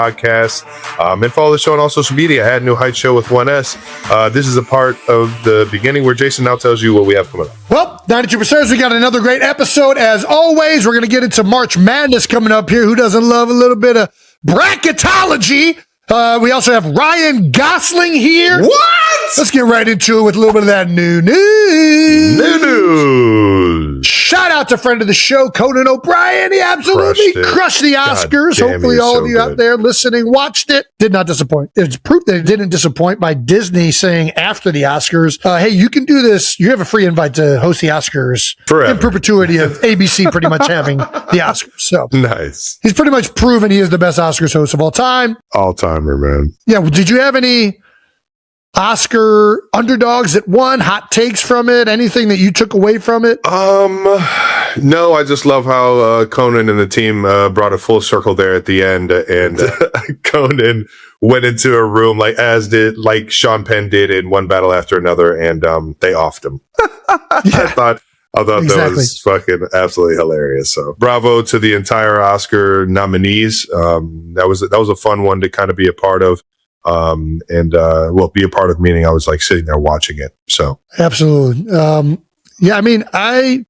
podcast. And follow the show on all social media at New Heights Show with 1S. This is a part of the beginning where Jason now tells you what we have coming up. Well, 92%, we got another great episode. As always, we're going to get into March Madness coming up here. Who doesn't love a little bit of bracketology? We also have Ryan Gosling here. What? Let's get right into it with a little bit of that new news. New news. Shout out to friend of the show, Conan O'Brien. He absolutely crushed the Oscars. Hopefully all of you out there listening watched it. Did not disappoint. It's proof that it didn't disappoint by Disney saying after the Oscars, hey, you can do this. You have a free invite to host the Oscars forever. In perpetuity of ABC pretty much having the Oscars. So nice. He's pretty much proven he is the best Oscars host of all time. All-timer, man. Yeah, well, did you have any Oscar underdogs that won, hot takes from it, anything that you took away from it? No, I just love how Conan and the team brought a full circle there at the end, and Conan went into a room like Sean Penn did in One Battle After Another, and they offed him. I thought exactly. That was fucking absolutely hilarious. So bravo to the entire Oscar nominees. That was a fun one to kind of be a part of. Be a part of, meaning I was like sitting there watching it. So absolutely. Yeah, I mean, I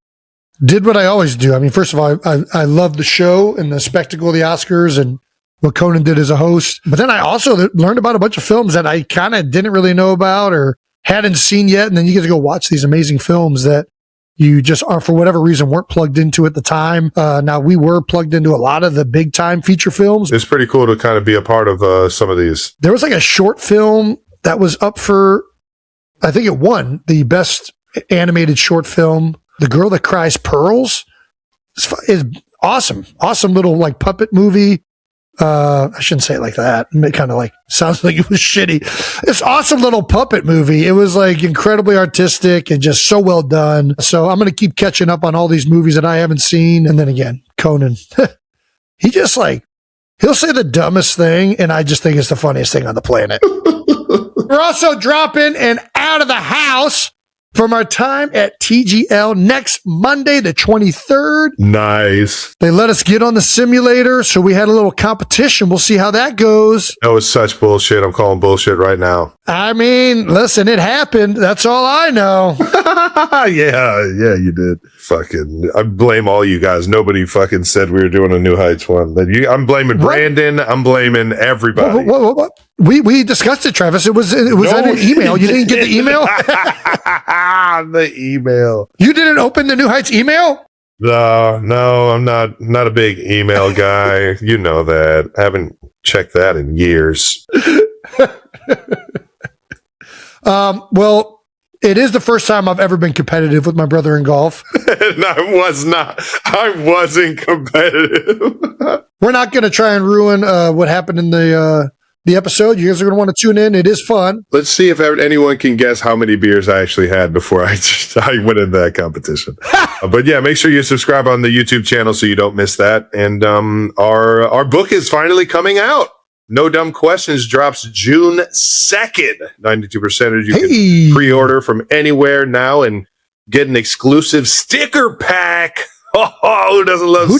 did what I always do. I mean, first of all, I love the show and the spectacle of the Oscars and what Conan did as a host. But then I also learned about a bunch of films that I kind of didn't really know about or hadn't seen yet. And then you get to go watch these amazing films that you just are, for whatever reason, weren't plugged into at the time. Now, we were plugged into a lot of the big time feature films. It's pretty cool to kind of be a part of some of these. There was like a short film that was up for, I think it won the best animated short film. The Girl That Cries Pearls is awesome. Awesome little like puppet movie. I shouldn't say it like that. It kind of like sounds like it was shitty. This awesome little puppet movie. It was like incredibly artistic and just so well done. So I'm going to keep catching up on all these movies that I haven't seen. And then again, Conan, he just like, he'll say the dumbest thing. And I just think it's the funniest thing on the planet. We're also dropping an Out of the House from our time at TGL next Monday, the 23rd. Nice. They let us get on the simulator, so we had a little competition. We'll see how that goes. That was such bullshit. I'm calling bullshit right now. I mean, listen, it happened. That's all I know. Yeah, you did. Fucking, I blame all you guys. Nobody fucking said we were doing a New Heights one. I'm blaming Brandon. I'm blaming everybody. What? We discussed it, Travis. It was in an email. You didn't get the email? The email. You didn't open the New Heights email? No, I'm not a big email guy. You know that. I haven't checked that in years. Well, it is the first time I've ever been competitive with my brother in golf. And I was not. I wasn't competitive. We're not going to try and ruin what happened in the episode. You guys are going to want to tune in. It is fun. Let's see if anyone can guess how many beers I actually had before I went into that competition. But yeah, make sure you subscribe on the YouTube channel so you don't miss that. And our book is finally coming out. No Dumb Questions drops June 2nd. 92% you can pre-order from anywhere now and get an exclusive sticker pack. Oh, who doesn't love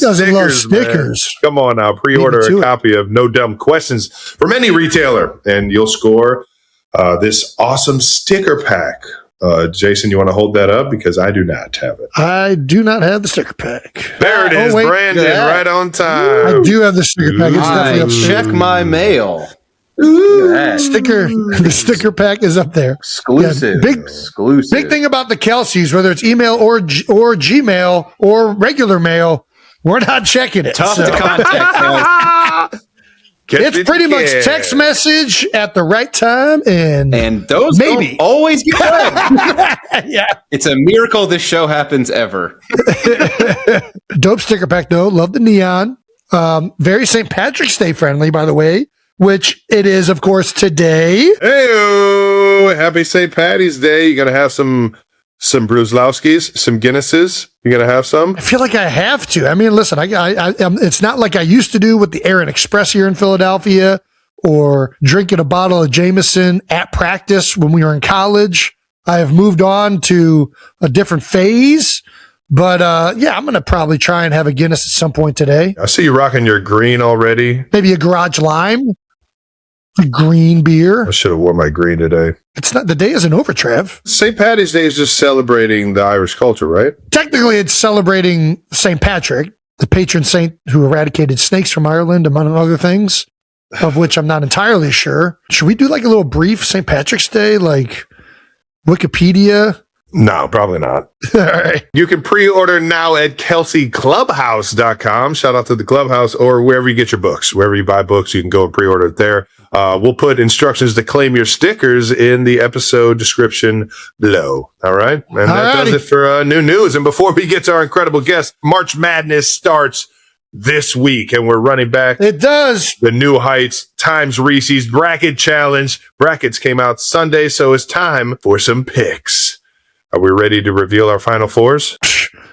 stickers? Come on now, pre-order a copy of No Dumb Questions from any retailer, and you'll score this awesome sticker pack. Jason, you want to hold that up? Because I do not have it. I do not have the sticker pack. There it is, Brandon, right on time. I do have the sticker pack. It's definitely up. Check my mail. The sticker pack is up there. Exclusive. Exclusive. Big thing about the Kelceys, whether it's email or Gmail or regular mail, we're not checking it. Tough to contact. It's pretty much text message at the right time, and those maybe don't always get read. Yeah, it's a miracle this show happens ever. Dope sticker pack though. Love the neon. Very St. Patrick's Day friendly, by the way, which it is, of course, today. Hey, happy St. Patty's Day. You gonna have some Bruzlowskis, some Guinnesses. You gonna have some? I feel like I have to. I mean, listen, I it's not like I used to do with the Aaron Express here in Philadelphia, or drinking a bottle of Jameson at practice when we were in college. I have moved on to a different phase But yeah, I'm going to probably try and have a Guinness at some point today. I see you rocking your green already. Maybe a Garage Lime, a green beer. I should have worn my green today. It's not, the day isn't over, Trev. St. Patty's Day is just celebrating the Irish culture, right? Technically, it's celebrating St. Patrick, the patron saint who eradicated snakes from Ireland, among other things, of which I'm not entirely sure. Should we do like a little brief St. Patrick's Day, like Wikipedia? No, probably not. All right. You can pre-order now at KelseyClubhouse.com. Shout out to the Clubhouse, or wherever you get your books. Wherever you buy books, you can go and pre-order it there. We'll put instructions to claim your stickers in the episode description below. All right? And that does it for new news. And before we get to our incredible guest, March Madness starts this week, and we're running back. It does. The New Heights times Reese's Bracket Challenge. Brackets came out Sunday, so it's time for some picks. Are we ready to reveal our final fours?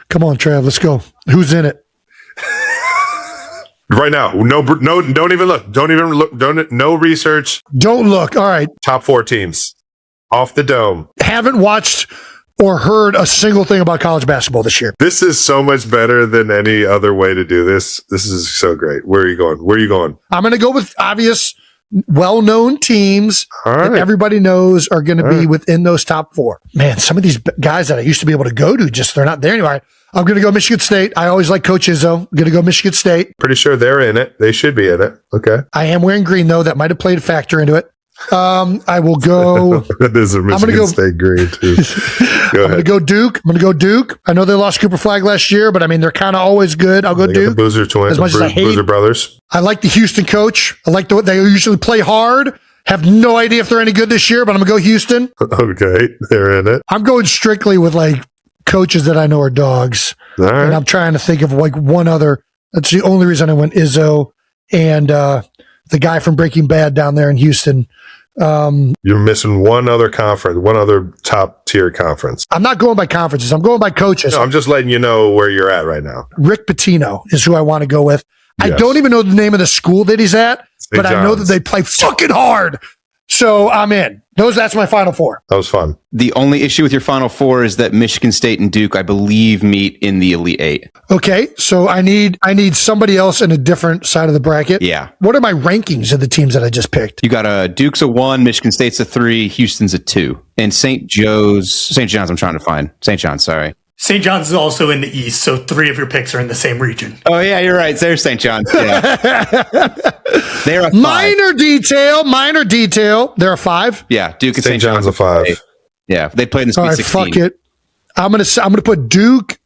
Come on, Trav, let's go. Who's in it? Right now. No, don't even look. Don't even look. No research. Don't look. All right. Top 4 teams. Off the dome. Haven't watched or heard a single thing about college basketball this year. This is so much better than any other way to do this. This is so great. Where are you going? I'm going to go with obvious, well-known teams that everybody knows are going to be within those top 4. Man, some of these guys that I used to be able to go to, they're not there anymore. I'm going to go Michigan State. I always like Coach Izzo. I'm going to go Michigan State. Pretty sure they're in it. They should be in it. Okay. I am wearing green, though. That might have played a factor into it. I will go. That is a Michigan State green, too. I'm going to go Duke. I know they lost Cooper Flag last year, but I mean, they're kind of always good. I'll go Duke. The Boozer twins, as much as I hate Boozer brothers. I like the Houston coach. I like they usually play hard. Have no idea if they're any good this year, but I'm going to go Houston. Okay, they're in it. I'm going strictly with like coaches that I know are dogs. All right. And I'm trying to think of like one other. That's the only reason I went Izzo and the guy from Breaking Bad down there in Houston. You're missing one other conference, one other top tier conference. I'm not going by conferences. I'm going by coaches. No, I'm just letting you know where you're at right now. Rick Pitino is who I want to go with. Yes. I don't even know the name of the school that he's at, but I know that they play fucking hard. So I'm in. That's my final 4. That was fun. The only issue with your final 4 is that Michigan State and Duke, I believe, meet in the Elite 8. Okay, so I need somebody else in a different side of the bracket. Yeah. What are my rankings of the teams that I just picked? You got Duke's a 1, Michigan State's a 3, Houston's a 2, and St. John's. I'm trying to find St. John's. Sorry. St. John's is also in the East, so 3 of your picks are in the same region. Oh, yeah, you're right. There's St. John's. Yeah. They're a 5. Minor detail. They're a 5? Yeah, Duke and St. John's a 5. Yeah, they played in the Sweet 16. Fuck it. I'm gonna put Duke.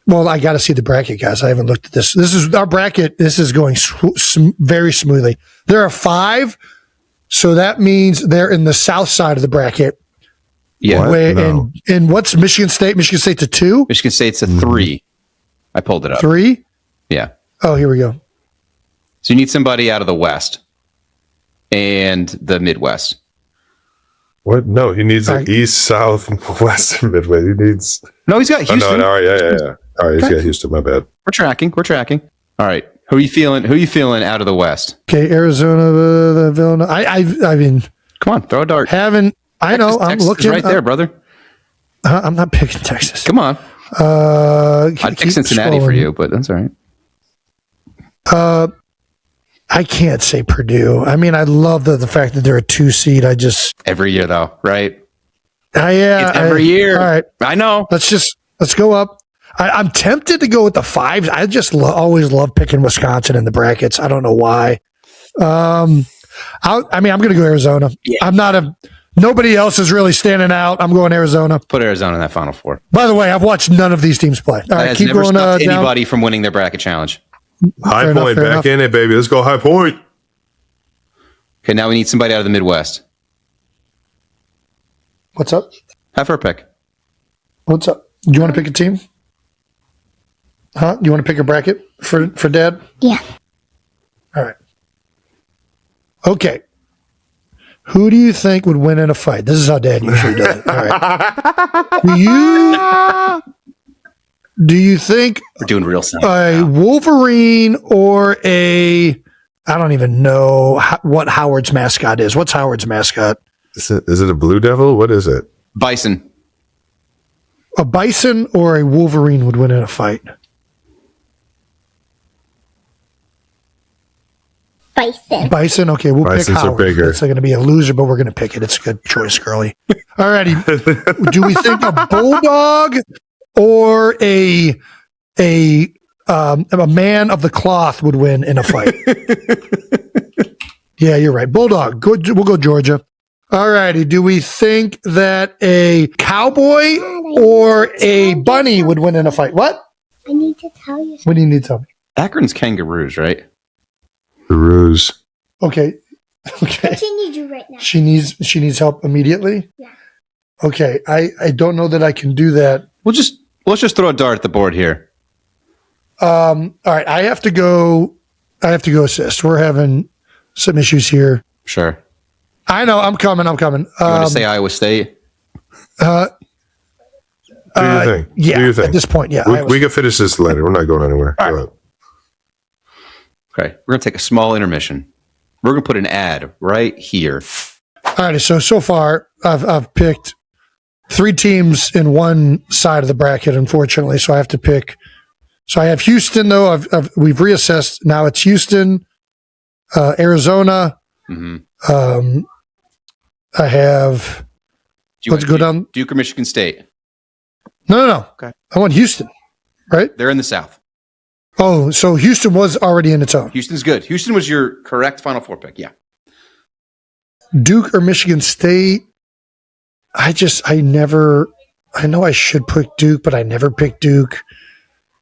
Well, I got to see the bracket, guys. I haven't looked at this. This is our bracket. This is going very smoothly. They're a 5, so that means they're in the south side of the bracket. Yeah. No. And what's Michigan State? Michigan State's a 2? Michigan State's a 3. I pulled it up. 3? Yeah. Oh, here we go. So you need somebody out of the West and the Midwest. What? No, he needs an East, South, West, and Midway. He needs. No, he's got Houston. All right, yeah. All right, he's got Houston. My bad. We're tracking. All right. Who are you feeling out of the West? Okay, Arizona, Villanova. I mean, come on, throw a dart. I know. I'm looking right there, brother. I'm not picking Texas. Come on. I'd pick Cincinnati for you, but that's all right. I can't say Purdue. I mean, I love the fact that they're a 2 seed. Every year, though, right? Yeah. It's every year. All right. I know. Let's go up. I'm tempted to go with the 5s. I just always love picking Wisconsin in the brackets. I don't know why. I'm going to go Arizona. Yeah. Nobody else is really standing out. I'm going Arizona. Put Arizona in that Final 4. By the way, I've watched none of these teams play. All right, keep going. Anybody from winning their bracket challenge. High Point back in it, baby. Let's go High Point. Okay, now we need somebody out of the Midwest. What's up? Have her pick. What's up? Do you want to pick a team? Huh? You want to pick a bracket for Dad? Yeah. All right. Okay. Who do you think would win in a fight? This is how Dad usually does it. All right. Do you think we're doing real sound a now. Wolverine or I don't even know what Howard's mascot is. What's Howard's mascot? Is it a Blue Devil? What is it? Bison. A bison or a wolverine would win in a fight? Bison. Bison. Okay, we'll Bisons pick are Howard. bigger. It's going to be a loser, but we're going to pick it. It's a good choice, girly. All righty. Do we think a bulldog or a man of the cloth would win in a fight? Yeah, you're right. Bulldog. Good. We'll go Georgia. All righty. Do we think that a cowboy or a bunny would win in a fight? What? I need to tell you something. What do you need to tell me? Akron's kangaroos, right? The ruse. Okay. Okay. She needs you right now. She needs help immediately? Yeah. Okay. I don't know that I can do that. Let's just throw a dart at the board here. All right. I have to go assist. We're having some issues here. Sure. I know. I'm coming. You want to say Iowa State? Do your thing. Yeah. Do your thing. At this point, yeah. We can finish this later. We're not going anywhere. All right. Go ahead. Okay. We're going to take a small intermission. We're going to put an ad right here. All right. So far, I've picked 3 teams in one side of the bracket, unfortunately. So I have to pick. So I have Houston, though. We've reassessed. Now it's Houston, Arizona. Mm-hmm. I have. Let's go down. Duke or Michigan State? No. Okay. I want Houston, right? They're in the South. Oh, so Houston was already in its own. Houston's good. Houston was your correct Final Four pick. Yeah. Duke or Michigan State. I know I should pick Duke, but I never pick Duke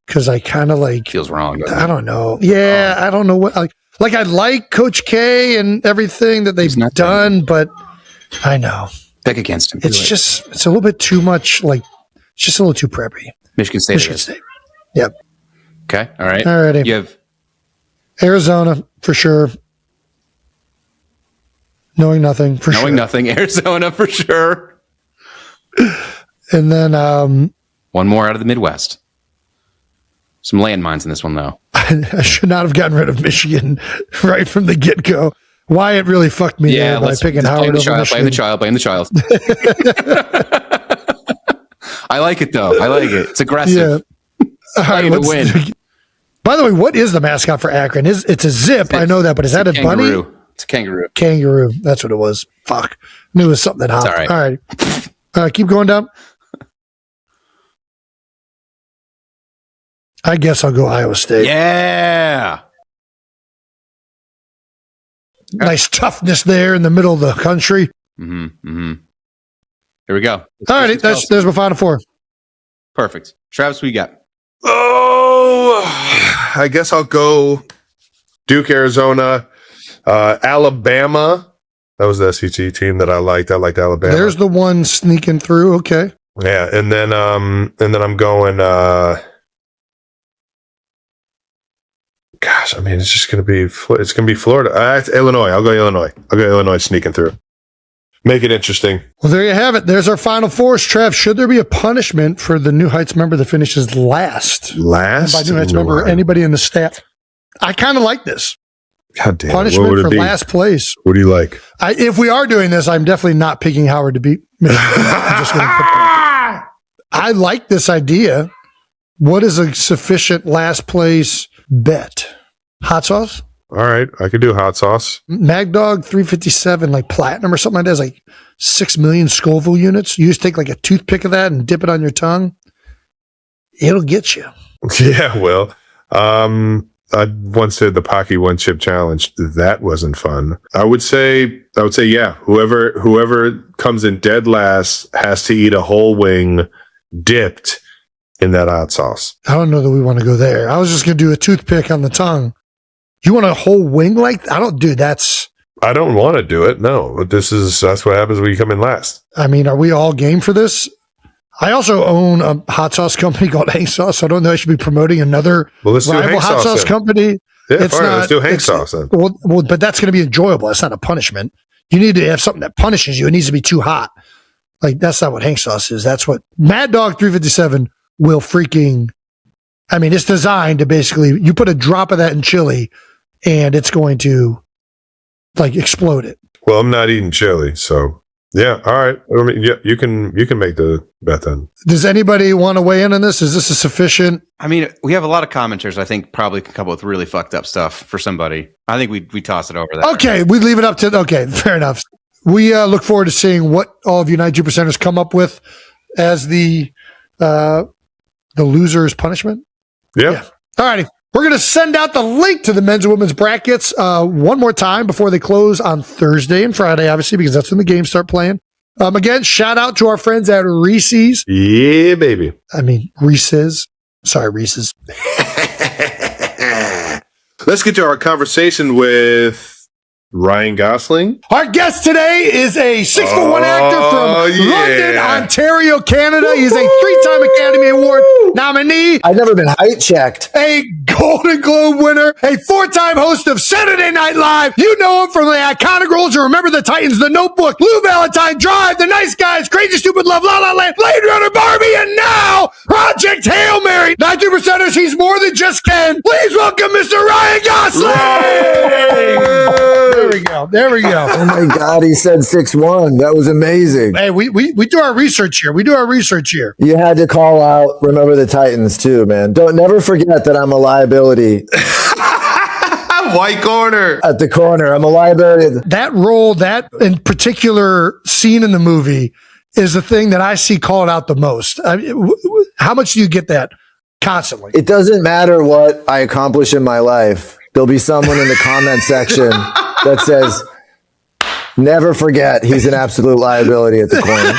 because I kind of like. Feels wrong. doesn't I it? don't know. Yeah, I don't know what. Like I like Coach K and everything that they've He's not done, but I know Pick against him. it's a little bit too much. Like it's just a little too preppy. Michigan State. Michigan State. Yep. Okay. All right. Alrighty. You have Arizona for sure. Knowing nothing for sure. nothing. Arizona for sure. And then One more out of the Midwest. Some landmines in this one, though. I should not have gotten rid of Michigan right from the get go. Wyatt really fucked me there by picking Howard over Michigan. Blame the child. I like it though. I like it. It's aggressive. Yeah. All right, to win. By the way, what is the mascot for Akron? It's a zip. I know that, but is that a bunny? It's a kangaroo. Kangaroo. That's what it was. Fuck. I knew it was something that hopped. all right. All right. Keep going down. I guess I'll go Iowa State. Yeah. Nice toughness there in the middle of the country. Mm-hmm. Mm-hmm. Here we go. All right. There's my Final Four. Perfect. Travis, what you got? Oh, I guess I'll go Duke, Arizona, Alabama. That was the SEC team that I liked. I liked Alabama. There's the one sneaking through. Okay. Yeah, and then I'm going. Gosh, I mean, it's just gonna be Florida. Illinois. I'll go Illinois. I'll go Illinois sneaking through. Make it interesting. Well, there you have it. There's our Final Fours. Trev, should there be a punishment for the New Heights member that finishes last? And by New Heights member, anybody in the staff. I kind of like this. God damn. Punishment What would for it be? last place. What do you like? If we are doing this, I'm definitely not picking Howard to beat Michigan. I'm just going to put that up. I like this idea. What is a sufficient last place bet? Hot sauce? All right, I could do hot sauce. Mag Dog 357, like platinum or something like that, is like 6 million Scoville units. You just take like a toothpick of that and dip it on your tongue. It'll get you. Yeah, well, I once did the Pocky One Chip Challenge. That wasn't fun. I would say, yeah. Whoever comes in dead last has to eat a whole wing dipped in that hot sauce. I don't know that we want to go there. I was just going to do a toothpick on the tongue. You want a whole wing like I don't do that's. I don't want to do it. No, but that's what happens when you come in last. I mean, are we all game for this? I also own a hot sauce company called Hank Sauce. So I don't know I should be promoting another Well, let's do rival Hank hot sauce then. company. Yeah, It's fine. not- Let's do Hank it's- sauce then. Well, but that's going to be enjoyable. That's not a punishment. You need to have something that punishes you. It needs to be too hot. Like that's not what Hank Sauce is. That's what Mad Dog 357 will freaking. I mean, it's designed to basically you put a drop of that in chili, and it's going to like explode it. Well, I'm not eating chili, so Yeah. All right. I mean, yeah, you can make the bet then. Does anybody want to weigh in on this? Is this a sufficient? I mean, we have a lot of commenters. I think probably can come up with really fucked up stuff for somebody. I think we toss it over that. Okay, we leave it up to. Okay, fair enough. We look forward to seeing what all of you 92%ers come up with as the loser's punishment. Yeah. All righty. We're going to send out the link to the men's and women's brackets one more time before they close on Thursday and Friday, obviously, because that's when the games start playing. Again, shout out to our friends at Reese's. Yeah, baby. I mean, Reese's. Sorry, Reese's. Let's get to our conversation with Ryan Gosling. Our guest today is a 6'1" actor from London, Ontario, Canada. He's a 3-time Academy Award nominee, I've never been height checked. a Golden Globe winner, a 4-time host of Saturday Night Live. You know him from the iconic roles of Remember the Titans, The Notebook, Lou Valentine, Drive, The Nice Guys, Crazy Stupid Love, La La Land, Blade Runner, Barbie, and now Project Hail Mary. 92%ers, he's more than just Ken. Please welcome Mr. Ryan Gosling. There we go. There we go. Oh my God, he said 6'1". That was amazing. Hey, we do our research here. We do our research here. You had to call out Remember the Titans too, man. Don't never forget that I'm a liability White corner. at the corner. I'm a liability. That role, that in particular scene in the movie, is the thing that I see called out the most. I mean, how much do you get that constantly? It doesn't matter what I accomplish in my life. There'll be someone in the comment section that says, never forget he's an absolute liability at the corner.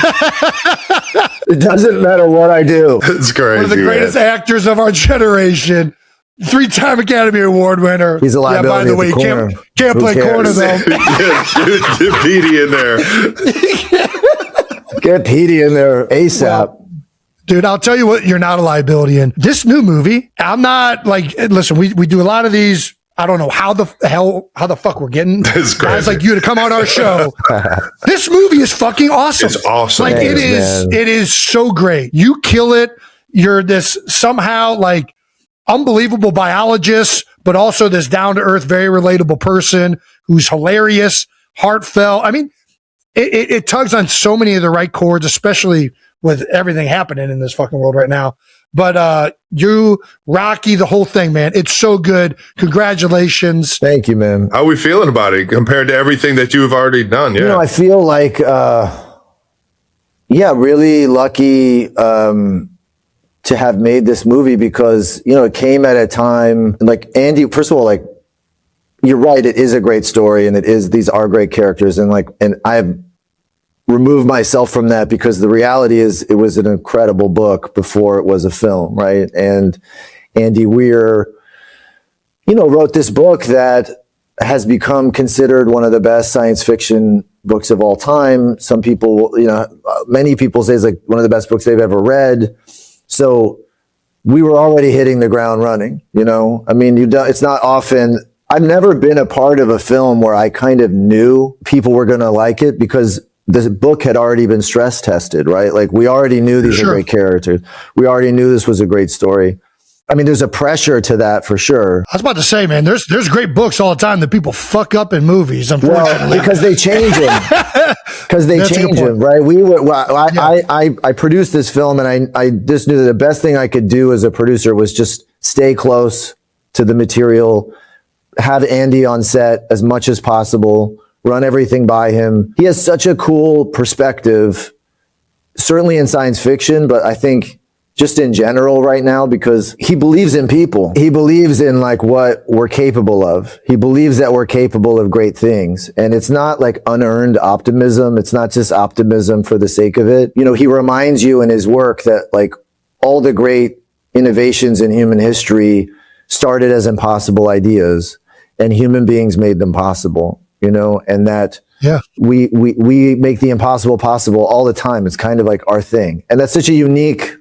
It doesn't matter what I do. It's crazy. One of the greatest actors of our generation. 3-time Academy Award winner. He's a liability by the at way, the corner. can't Who play cares? corner though. Get Petey in there. Get Petey in there ASAP. Dude, I'll tell you what you're not a liability in. This new movie, I'm not like, listen, we do a lot of these. I don't know how the fuck we're getting It's crazy. guys like you to come on our show. This movie is fucking awesome. It's awesome. Like Thanks, man. it is so great. You kill it. You're this somehow like unbelievable biologist, but also this down to earth, very relatable person who's hilarious, heartfelt. I mean, it tugs on so many of the right chords, especially with everything happening in this fucking world right now. But you, Rocky, the whole thing, man, it's so good. Congratulations. Thank you, man. How are we feeling about it compared to everything that you've already done? Yeah. You know, I feel like, really lucky to have made this movie because, you know, it came at a time like Andy, first of all, like, you're right. It is a great story and these are great characters. And I've removed myself from that because the reality is it was an incredible book before it was a film. Right. And Andy Weir, you know, wrote this book that has become considered one of the best science fiction books of all time. Some people, you know, many people say it's like one of the best books they've ever read. So we were already hitting the ground running, you know, I mean, it's not often, I've never been a part of a film where I kind of knew people were going to like it because the book had already been stress tested, right? Like we already knew these are great characters. We already knew this was a great story. I mean, there's a pressure to that for sure. I was about to say, man, there's great books all the time that people fuck up in movies, unfortunately. Well, because they change them. Because they change them, right? I produced this film and I just knew that the best thing I could do as a producer was just stay close to the material, have Andy on set as much as possible, run everything by him. He has such a cool perspective, certainly in science fiction, but I think just in general right now, because he believes in people. He believes in like what we're capable of. He believes that we're capable of great things. And it's not like unearned optimism. It's not just optimism for the sake of it. You know, he reminds you in his work that like all the great innovations in human history started as impossible ideas and human beings made them possible, you know, and that we make the impossible possible all the time. It's kind of like our thing. And that's such a unique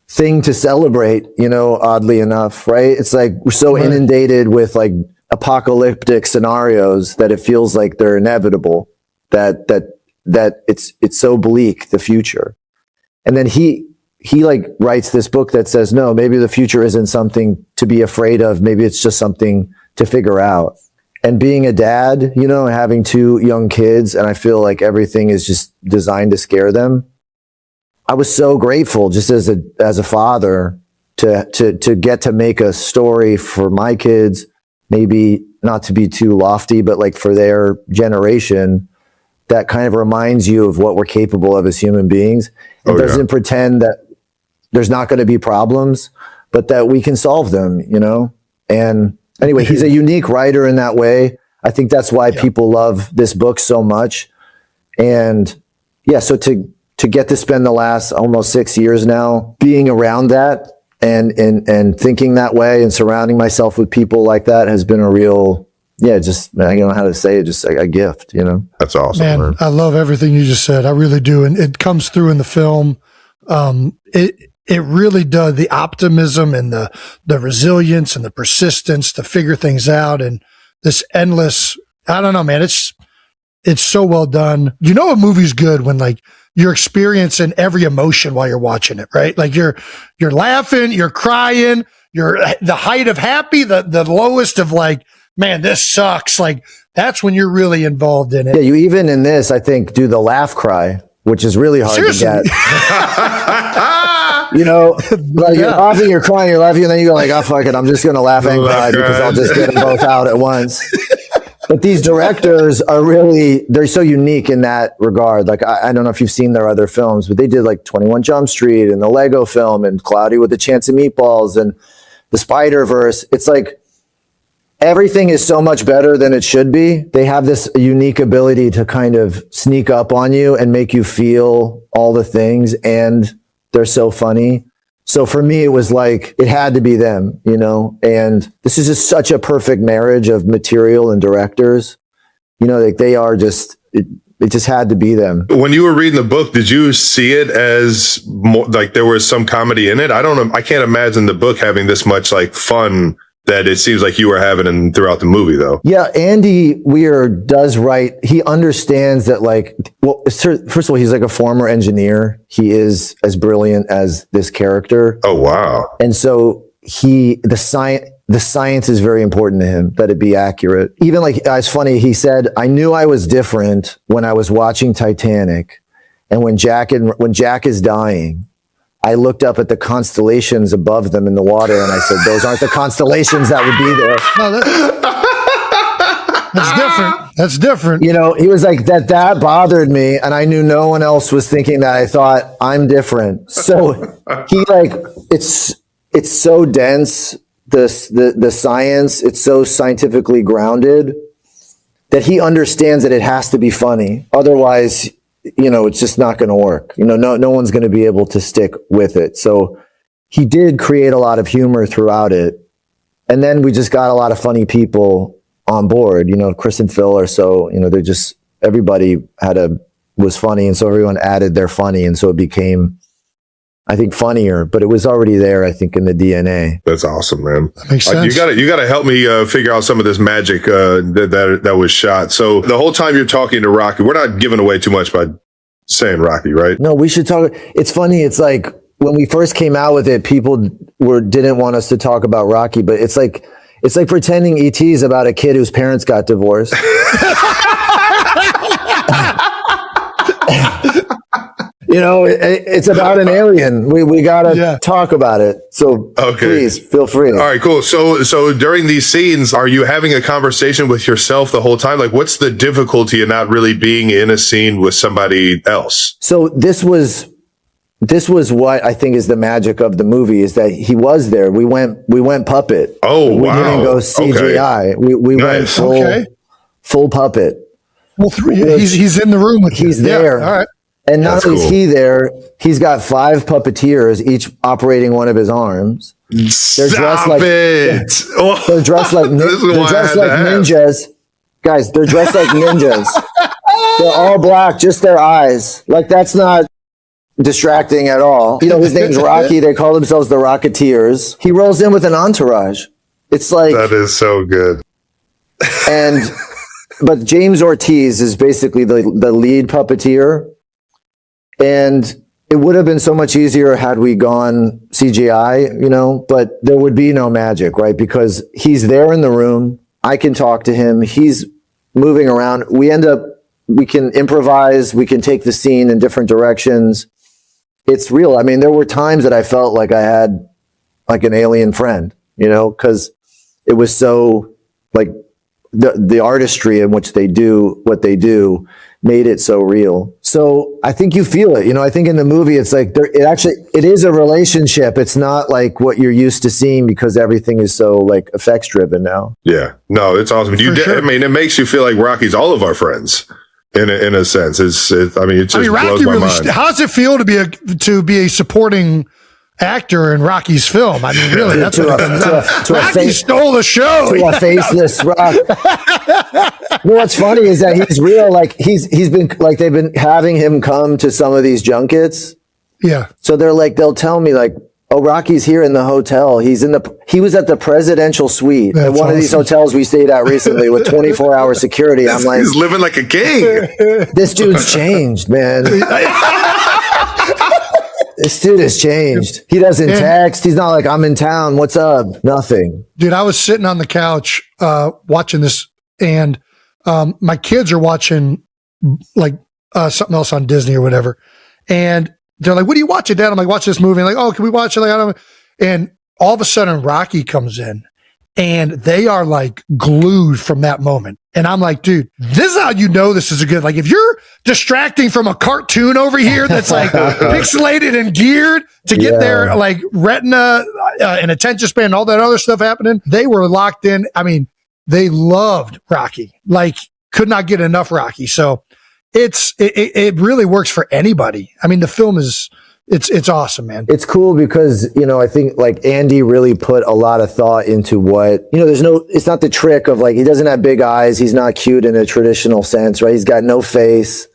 thing to celebrate, you know, oddly enough, right? It's like we're so inundated with like apocalyptic scenarios that it feels like they're inevitable, that it's so bleak, the future. And then he like writes this book that says, no, maybe the future isn't something to be afraid of. Maybe it's just something to figure out. and being a dad, you know, having 2 young kids, and I feel like everything is just designed to scare them. I was so grateful just as a father to get to make a story for my kids, maybe not to be too lofty, but like for their generation, that kind of reminds you of what we're capable of as human beings. It doesn't pretend that there's not going to be problems, but that we can solve them, you know? And anyway, he's a unique writer in that way. I think that's why people love this book so much. And yeah, so to get to spend the last almost 6 years now being around that and thinking that way and surrounding myself with people like that has been a real, just, I don't know how to say it, just a gift, you know? That's awesome, man. I love everything you just said. I really do. And it comes through in the film. It really does. The optimism and the resilience and the persistence to figure things out, and this endless, I don't know, man, it's so well done. You know, a movie's good when like you're experiencing every emotion while you're watching it, right? Like you're laughing, you're crying, you're the height of happy, the lowest of like, man, this sucks. Like that's when you're really involved in it. Yeah, you even in this, I think, do the laugh cry, which is really hard to get. You know, like you're laughing, you're crying, you're laughing, and then you go like, oh, fuck it, I'm just going to laugh and cry because I'll just get them both out at once. But these directors are really, they're so unique in that regard. Like, I don't know if you've seen their other films, but they did like 21 Jump Street and the Lego film and Cloudy with a Chance of Meatballs and the Spider-Verse. It's like everything is so much better than it should be. They have this unique ability to kind of sneak up on you and make you feel all the things, and they're so funny. So for me, it was like, it had to be them, you know, and this is just such a perfect marriage of material and directors. You know, like they are just, it just had to be them. When you were reading the book, did you see it as more like there was some comedy in it? I don't know. I can't imagine the book having this much like fun that it seems like you were having throughout the movie, though. Yeah, Andy Weir does write. He understands that, like, well, first of all, he's like a former engineer. He is as brilliant as this character. Oh, wow. And so the science is very important to him, that it be accurate. Even like, it's funny, he said, I knew I was different when I was watching Titanic. And when Jack is dying, I looked up at the constellations above them in the water, and I said, those aren't the constellations that would be there. No, that's different. That's different. You know, he was like, that bothered me, and I knew no one else was thinking that. I thought, I'm different. So he like, it's so dense, the science, it's so scientifically grounded that he understands that it has to be funny. Otherwise, you know, it's just not going to work. You know, no one's going to be able to stick with it. So he did create a lot of humor throughout it. And then we just got a lot of funny people on board. You know, Chris and Phil are so, you know, they're just, everybody was funny. And so everyone added their funny. And so it became, I think, funnier, but it was already there, I think, in the DNA. That's awesome, man. That makes sense. You gotta help me figure out some of this magic that was shot. So the whole time you're talking to Rocky, we're not giving away too much by saying Rocky, right? No, we should talk. It's funny. It's like when we first came out with it, people didn't want us to talk about Rocky, but it's like pretending ET is about a kid whose parents got divorced. You know, it's about an alien. We gotta talk about it. So please feel free. All right, cool. So during these scenes, are you having a conversation with yourself the whole time? Like, what's the difficulty in not really being in a scene with somebody else? So this was what I think is the magic of the movie, is that he was there. We went puppet. Oh, we wow. didn't go CGI. Okay. We went full puppet. Well, he's in the room with you. He's there. All right. And not only is he there, he's got 5 puppeteers, each operating one of his arms. They're dressed like ninjas. Guys, they're dressed like ninjas. They're all black, just their eyes. Like, that's not distracting at all. You know, his name's Rocky. They call themselves the Rocketeers. He rolls in with an entourage. It's like, that is so good. But James Ortiz is basically the lead puppeteer. And it would have been so much easier had we gone CGI, you know, but there would be no magic, right? Because he's there in the room. I can talk to him. He's moving around. We can improvise. We can take the scene in different directions. It's real. I mean, there were times that I felt like I had like an alien friend, because it was so like the artistry in which they do what they do made it so real. So I think you feel it. I think in the movie, it's like it is a relationship. It's not like what you're used to seeing because everything is so like effects driven now. Yeah, no, it's awesome. I mean, it makes you feel like Rocky's all of our friends in a sense. It just Rocky blows my mind. How does it feel to be a supporting actor in Rocky's film? I mean, really, that's what it comes out. Rocky stole the show. To a faceless Rock. What's funny is that he's real. Like he's been like they've been having him come to some of these junkets. Yeah. So they'll tell me like, oh, Rocky's here in the hotel. He was at the presidential suite at one of these hotels we stayed at recently with 24-hour security. I'm like, he's living like a king. This dude's changed, man. This dude has changed. He doesn't text. He's not like, I'm in town. What's up? Nothing. Dude, I was sitting on the couch watching this, and my kids are watching like something else on Disney or whatever. And they're like, what are you watching, Dad? I'm like, watch this movie. And like, oh, can we watch it? Like, I don't know. And all of a sudden, Rocky comes in, and they are like glued from that moment. And I'm like, dude, this is how you know this is a good, like, if you're distracting from a cartoon over here that's like pixelated and geared to get their like retina and attention span and all that other stuff happening, they were locked in. I mean, they loved Rocky, like could not get enough Rocky. So it really works for anybody. I mean, the film is, it's awesome, man. It's cool because, I think like Andy really put a lot of thought into what, it's not the trick of like, he doesn't have big eyes. He's not cute in a traditional sense, right? He's got no face.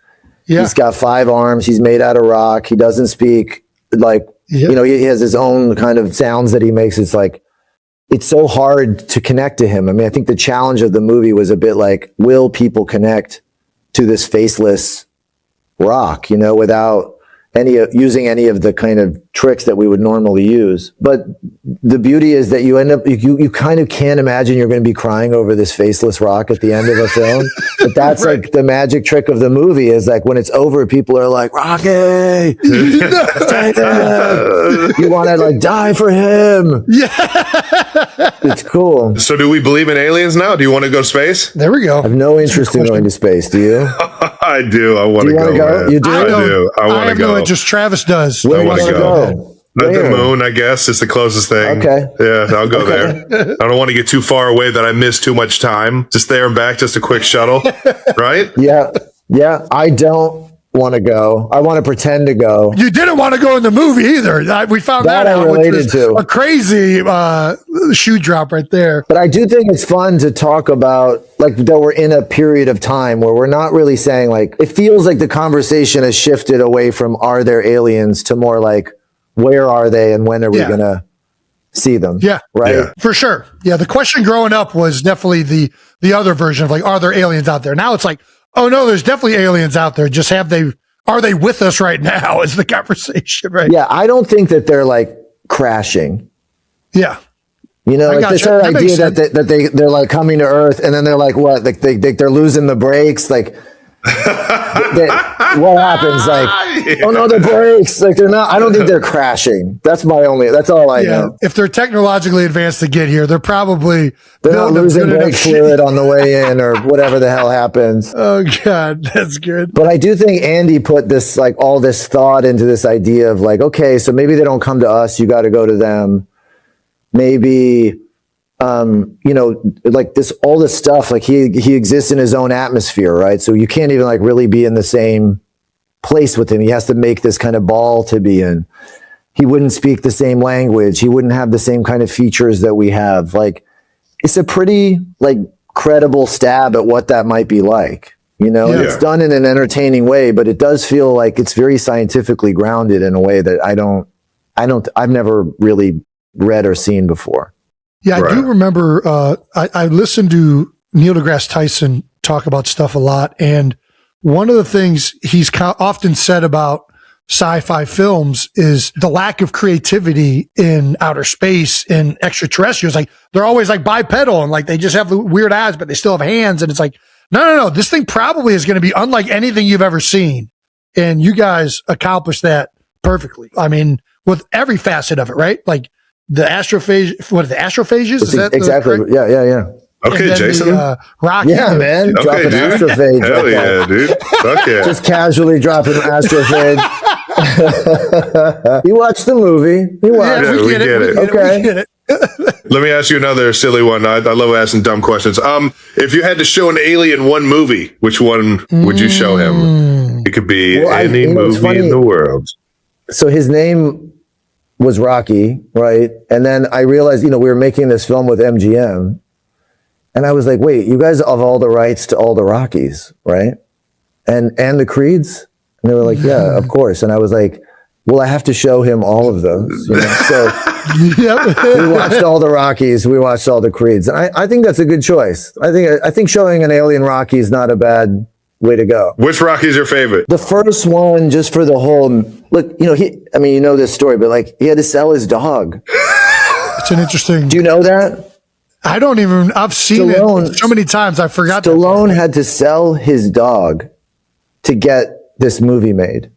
Yeah. He's got 5 arms. He's made out of rock. He doesn't speak like, he has his own kind of sounds that he makes. It's like, it's so hard to connect to him. I mean, I think the challenge of the movie was a bit like, will people connect to this faceless rock, without using any of the kind of tricks that we would normally use. But the beauty is that you end up, you kind of can't imagine you're going to be crying over this faceless rock at the end of a film. But that's right. Like the magic trick of the movie is like when it's over, people are like, Rocky, you want to like die for him. Yeah. It's cool. So do we believe in aliens now? Do you want to go to space? There we go. I have no interest in going to space. Do you? I do. I want to go. Man. You do? I do. I want to go. Just Travis does. Where do you want to go? The moon, I guess, is the closest thing. Okay. Yeah, I'll go there. I don't want to get too far away that I miss too much time. Just there and back, just a quick shuttle. Right? Yeah. Yeah. I don't want to go. I want to pretend to go. You didn't want to go in the movie either. We found that out, related which was to a crazy shoe drop right there. But I do think it's fun to talk about like that we're in a period of time where we're not really saying like, it feels like the conversation has shifted away from are there aliens to more like, where are they and when are we going to see them? Yeah. Right. Yeah. For sure. Yeah. The question growing up was definitely the other version of like, are there aliens out there? Now it's like, oh no, there's definitely aliens out there. Just are they with us right now is the conversation, right? Yeah. I don't think that they're like crashing. Yeah. Like this whole idea that they're like coming to Earth and then they're like, what? Like they're losing the brakes. Like what happens? Like, oh no, the brakes. Like they're not, I don't think they're crashing. That's all I know. If they're technologically advanced to get here, they're not losing brake fluid on the way in or whatever the hell happens. Oh God, that's good. But I do think Andy put this, like all this thought into this idea of like, okay, so maybe they don't come to us. You got to go to them. Maybe, like all this stuff, like he exists in his own atmosphere, right? So you can't even like really be in the same place with him. He has to make this kind of ball to be in. He wouldn't speak the same language. He wouldn't have the same kind of features that we have. Like, it's a pretty like credible stab at what that might be like. It's done in an entertaining way, but it does feel like it's very scientifically grounded in a way that I've never really read or seen before. Yeah, I do remember, I listened to Neil deGrasse Tyson talk about stuff a lot. And one of the things he's often said about sci-fi films is the lack of creativity in outer space and extraterrestrials. Like they're always like bipedal and like they just have the weird eyes, but they still have hands. And it's like, no. This thing probably is going to be unlike anything you've ever seen. And you guys accomplished that perfectly. I mean, with every facet of it, right? Like the astrophages? Is that exactly? Yeah. Okay, Jason. Rocky. Yeah, man. Okay, Dropping dude. astrophage. Hell yeah, dude. Fuck yeah. Just casually dropping astrophage. You watched the movie. You watched. Yeah, we get it. Okay. We get it. Let me ask you another silly one. I love asking dumb questions. If you had to show an alien one movie, which one would you show him? It could be any movie in the world. So his name was Rocky, right? And then I realized, we were making this film with MGM. And I was like, wait, you guys have all the rights to all the Rockies, right? And the Creeds? And they were like, yeah, of course. And I was like, well, I have to show him all of those. So we watched all the Rockies. We watched all the Creeds. And I think that's a good choice. I think showing an alien Rocky is not a bad way to go. Which Rocky is your favorite? The first one, just for the whole, look, you know this story, but like he had to sell his dog. It's an interesting. Do you know that? I don't even, I've seen it so many times. I forgot. Stallone had to sell his dog to get this movie made.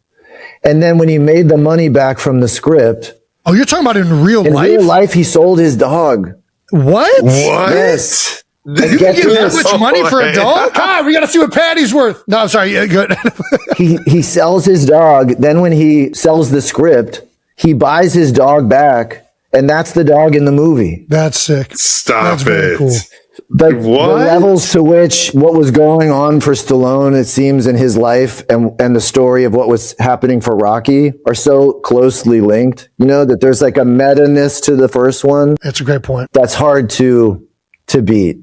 And then when he made the money back from the script. Oh, you're talking about in real life? In real life, he sold his dog. What? Yes. You can get that much money for a dog? God, we got to see what Patty's worth. No, I'm sorry. Yeah, good. He sells his dog. Then when he sells the script, he buys his dog back. And that's the dog in the movie. That's sick. Stop That's it. very cool. The levels to which what was going on for Stallone, it seems, in his life and the story of what was happening for Rocky are so closely linked, that there's like a meta-ness to the first one. That's a great point. That's hard to beat.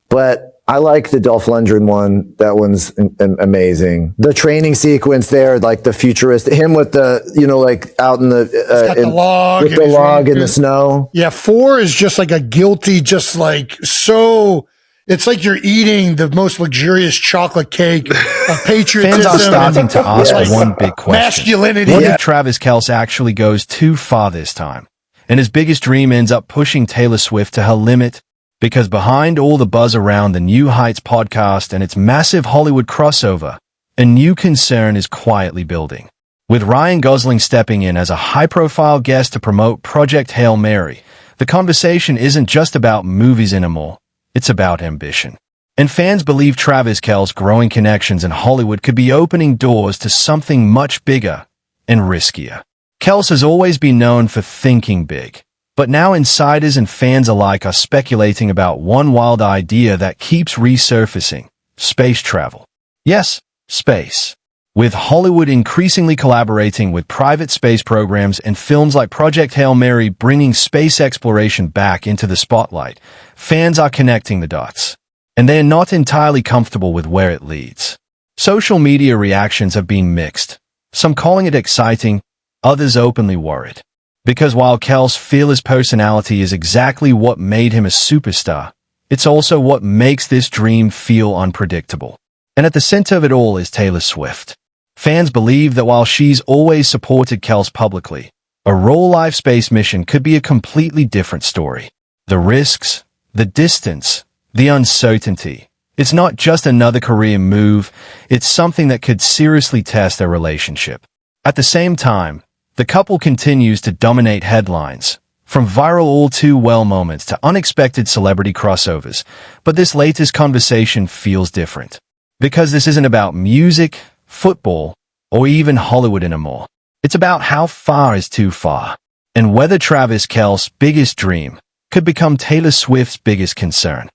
But I like the Dolph Lundgren one. That one's amazing. The training sequence there, like the futurist, him with the, like out in the log with the log in the snow. Yeah, 4 is just like a guilty, just like so. It's like you're eating the most luxurious chocolate cake of patriotism. Fans are starting to ask one big question. Masculinity. What if Travis Kelce actually goes too far this time? And his biggest dream ends up pushing Taylor Swift to her limit? Because behind all the buzz around the New Heights podcast and its massive Hollywood crossover, a new concern is quietly building. With Ryan Gosling stepping in as a high-profile guest to promote Project Hail Mary, the conversation isn't just about movies anymore, it's about ambition. And fans believe Travis Kelce's growing connections in Hollywood could be opening doors to something much bigger and riskier. Kelce has always been known for thinking big. But now insiders and fans alike are speculating about one wild idea that keeps resurfacing: space travel. Yes, space. With Hollywood increasingly collaborating with private space programs and films like Project Hail Mary bringing space exploration back into the spotlight, fans are connecting the dots. And they're not entirely comfortable with where it leads. Social media reactions have been mixed, some calling it exciting, others openly worried. Because while Kelce's fearless personality is exactly what made him a superstar, it's also what makes this dream feel unpredictable. And at the center of it all is Taylor Swift. Fans believe that while she's always supported Kelce publicly, a real-life space mission could be a completely different story. The risks, the distance, the uncertainty. It's not just another career move, it's something that could seriously test their relationship. At the same time, the couple continues to dominate headlines, from viral all-too-well moments to unexpected celebrity crossovers. But this latest conversation feels different. Because this isn't about music, football, or even Hollywood anymore. It's about how far is too far, and whether Travis Kelce's biggest dream could become Taylor Swift's biggest concern.